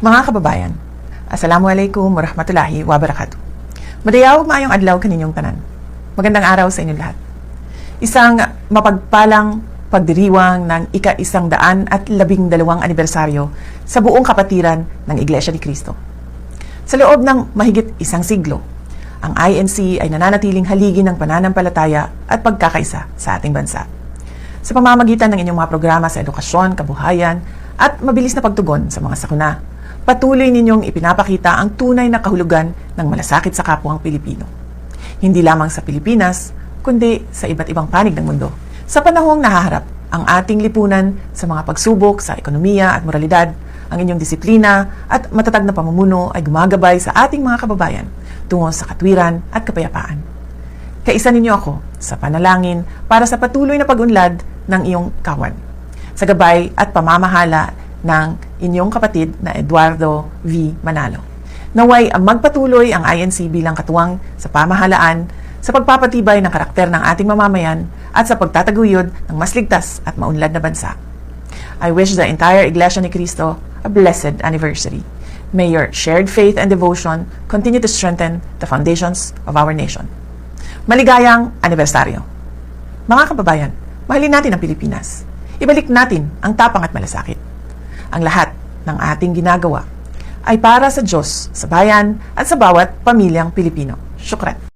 Mga kababayan, Assalamualaikum warahmatullahi wabarakatuh. Madayaw maayong adlaw kaninyong tanan. Magandang araw sa inyong lahat. Isang mapagpalang pagdiriwang ng ika-112 anibersaryo sa buong kapatiran ng Iglesia ni Cristo. Sa loob ng mahigit isang siglo, ang INC ay nananatiling haligi ng pananampalataya at pagkakaisa sa ating bansa. Sa pamamagitan ng inyong mga programa sa edukasyon, kabuhayan, at mabilis na pagtugon sa mga sakuna, patuloy ninyong ipinapakita ang tunay na kahulugan ng malasakit sa kapwang Pilipino. Hindi lamang sa Pilipinas, kundi sa iba't ibang panig ng mundo. Sa panahong nahaharap ang ating lipunan sa mga pagsubok sa ekonomiya at moralidad, ang inyong disiplina at matatag na pamumuno ay gumagabay sa ating mga kababayan tungo sa katwiran at kapayapaan. Kaisa ninyo ako sa panalangin para sa patuloy na pag-unlad ng iyong kawan, sa gabay at pamamahala ng inyong kapatid na Eduardo V. Manalo. Naway magpatuloy ang INC bilang katuwang sa pamahalaan sa pagpapatibay ng karakter ng ating mamamayan at sa pagtataguyod ng mas ligtas at maunlad na bansa. I wish the entire Iglesia ni Cristo a blessed anniversary. May your shared faith and devotion continue to strengthen the foundations of our nation. Maligayang anibersaryo! Mga kababayan, mahalin natin ang Pilipinas. Ibalik natin ang tapang at malasakit. Ang lahat ng ating ginagawa ay para sa Diyos, sa bayan at sa bawat pamilyang Pilipino. Syukran.